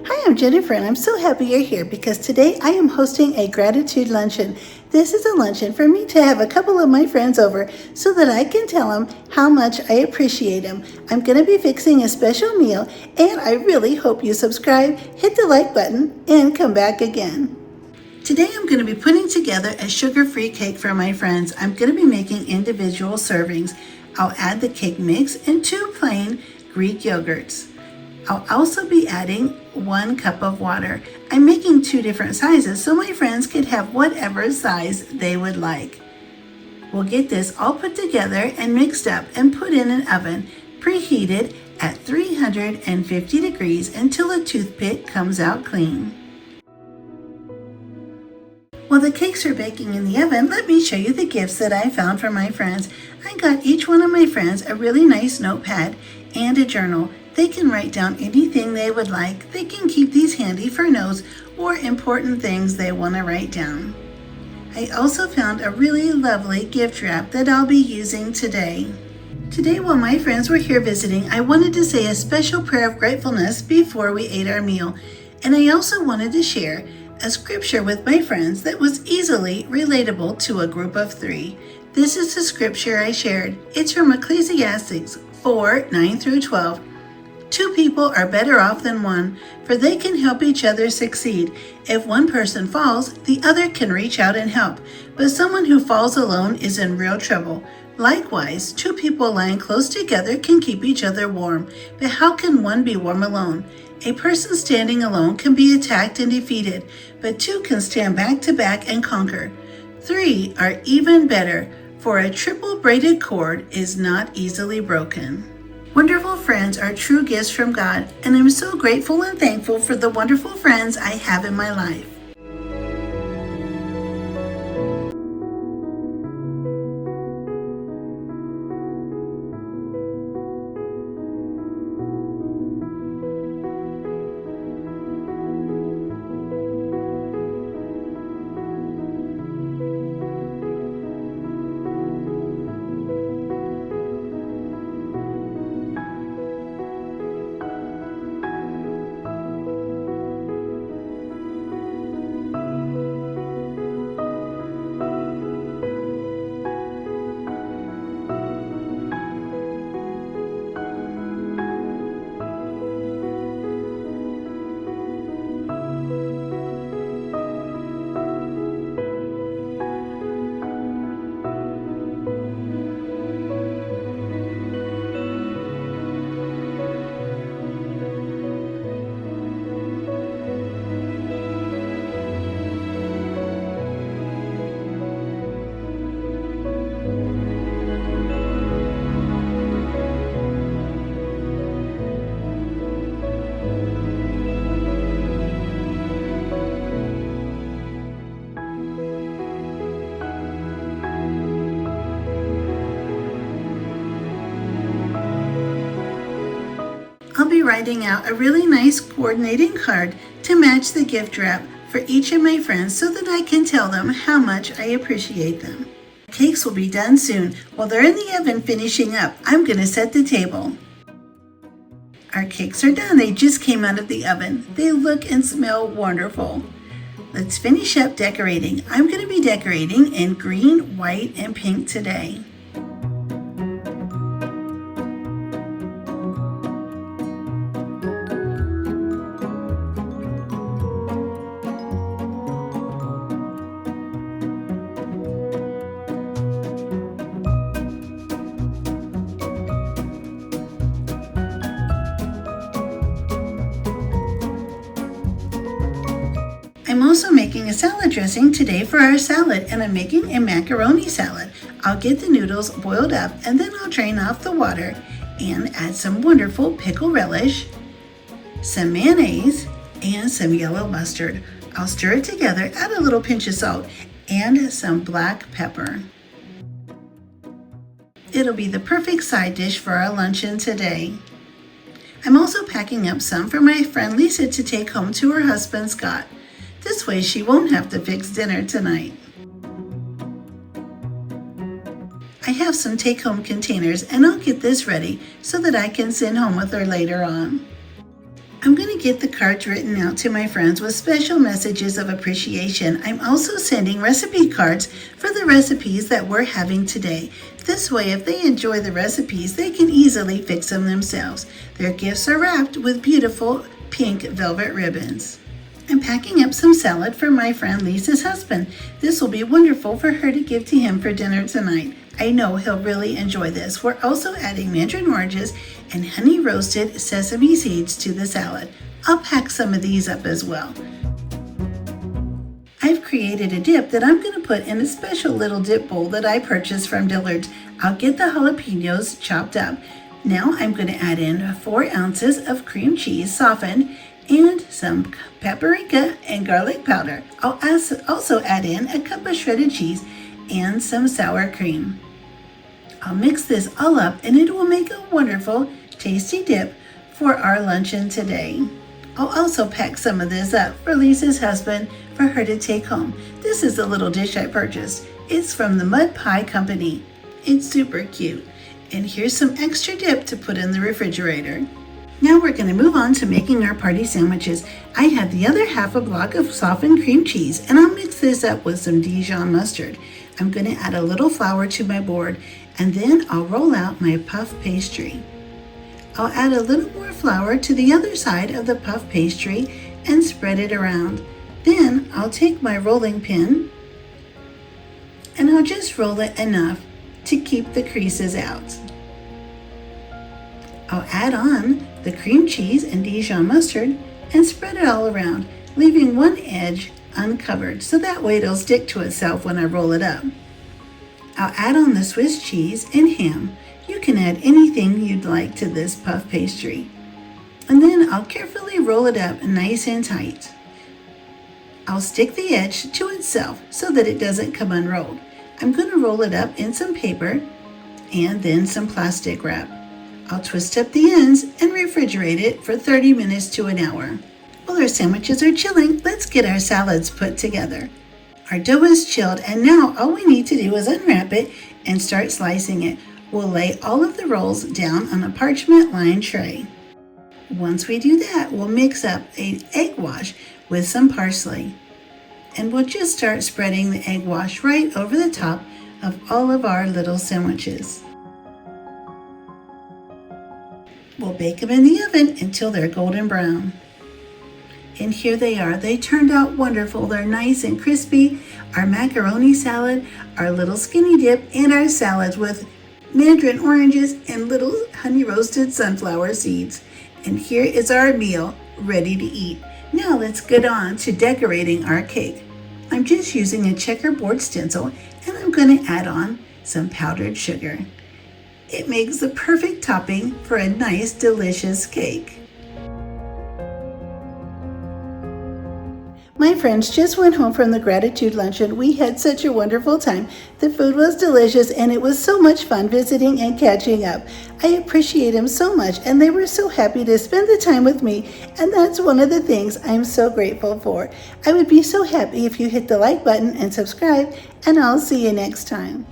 Hi, I'm Jennifer, and I'm so happy you're here because today I am hosting a gratitude luncheon. This is a luncheon for me to have a couple of my friends over so that I can tell them how much I appreciate them. I'm going to be fixing a special meal, and I really hope you subscribe, hit the like button, and come back again. Today I'm going to be putting together a sugar-free cake for my friends. I'm going to be making individual servings. I'll add the cake mix and 2 plain Greek yogurts. I'll also be adding 1 cup of water. I'm making 2 different sizes so my friends could have whatever size they would like. We'll get this all put together and mixed up and put in an oven, preheated at 350 degrees until a toothpick comes out clean. While the cakes are baking in the oven, let me show you the gifts that I found for my friends. I got each one of my friends a really nice notepad and a journal. They can write down anything they would like. They can keep these handy for notes or important things they want to write down. I also found a really lovely gift wrap that I'll be using today. Today, while my friends were here visiting, I wanted to say a special prayer of gratefulness before we ate our meal. And I also wanted to share a scripture with my friends that was easily relatable to a group of 3. This is the scripture I shared. It's from Ecclesiastes 4:9-12. 2 people are better off than one, for they can help each other succeed. If one person falls, the other can reach out and help, but someone who falls alone is in real trouble. Likewise, 2 people lying close together can keep each other warm, but how can one be warm alone? A person standing alone can be attacked and defeated, but 2 can stand back to back and conquer. 3 are even better, for a triple braided cord is not easily broken. Wonderful friends are true gifts from God, and I'm so grateful and thankful for the wonderful friends I have in my life. I'll be writing out a really nice coordinating card to match the gift wrap for each of my friends so that I can tell them how much I appreciate them. Cakes will be done soon. While they're in the oven finishing up, I'm going to set the table. Our cakes are done. They just came out of the oven. They look and smell wonderful. Let's finish up decorating. I'm going to be decorating in green, white, and pink today. I'm also making a salad dressing today for our salad, and I'm making a macaroni salad. I'll get the noodles boiled up and then I'll drain off the water and add some wonderful pickle relish, some mayonnaise, and some yellow mustard. I'll stir it together, add a little pinch of salt, and some black pepper. It'll be the perfect side dish for our luncheon today. I'm also packing up some for my friend Lisa to take home to her husband Scott. This way she won't have to fix dinner tonight. I have some take-home containers and I'll get this ready so that I can send home with her later on. I'm going to get the cards written out to my friends with special messages of appreciation. I'm also sending recipe cards for the recipes that we're having today. This way, if they enjoy the recipes, they can easily fix them themselves. Their gifts are wrapped with beautiful pink velvet ribbons. I'm packing up some salad for my friend Lisa's husband. This will be wonderful for her to give to him for dinner tonight. I know he'll really enjoy this. We're also adding mandarin oranges and honey roasted sesame seeds to the salad. I'll pack some of these up as well. I've created a dip that I'm going to put in a special little dip bowl that I purchased from Dillard's. I'll get the jalapenos chopped up. Now I'm going to add in 4 ounces of cream cheese softened and some paprika and garlic powder. I'll also add in a cup of shredded cheese and some sour cream. I'll mix this all up and it will make a wonderful, tasty dip for our luncheon today. I'll also pack some of this up for Lisa's husband for her to take home. This is a little dish I purchased. It's from the Mud Pie Company. It's super cute. And here's some extra dip to put in the refrigerator. Now we're going to move on to making our party sandwiches. I have the other half a block of softened cream cheese and I'll mix this up with some Dijon mustard. I'm going to add a little flour to my board and then I'll roll out my puff pastry. I'll add a little more flour to the other side of the puff pastry and spread it around. Then I'll take my rolling pin and I'll just roll it enough to keep the creases out. I'll add on the cream cheese and Dijon mustard and spread it all around, leaving one edge uncovered so that way it'll stick to itself when I roll it up. I'll add on the Swiss cheese and ham. You can add anything you'd like to this puff pastry. And then I'll carefully roll it up nice and tight. I'll stick the edge to itself so that it doesn't come unrolled. I'm going to roll it up in some paper and then some plastic wrap. I'll twist up the ends and refrigerate it for 30 minutes to an hour. While our sandwiches are chilling, let's get our salads put together. Our dough is chilled and now all we need to do is unwrap it and start slicing it. We'll lay all of the rolls down on a parchment-lined tray. Once we do that, we'll mix up an egg wash with some parsley. And we'll just start spreading the egg wash right over the top of all of our little sandwiches. We'll bake them in the oven until they're golden brown. And here they are. They turned out wonderful. They're nice and crispy. Our macaroni salad, our little skinny dip, and our salads with mandarin oranges and little honey roasted sunflower seeds. And here is our meal ready to eat. Now let's get on to decorating our cake. I'm just using a checkerboard stencil and I'm going to add on some powdered sugar. It makes the perfect topping for a nice, delicious cake. My friends just went home from the Gratitude Luncheon. We had such a wonderful time. The food was delicious and it was so much fun visiting and catching up. I appreciate them so much and they were so happy to spend the time with me, and that's one of the things I'm so grateful for. I would be so happy if you hit the like button and subscribe, and I'll see you next time.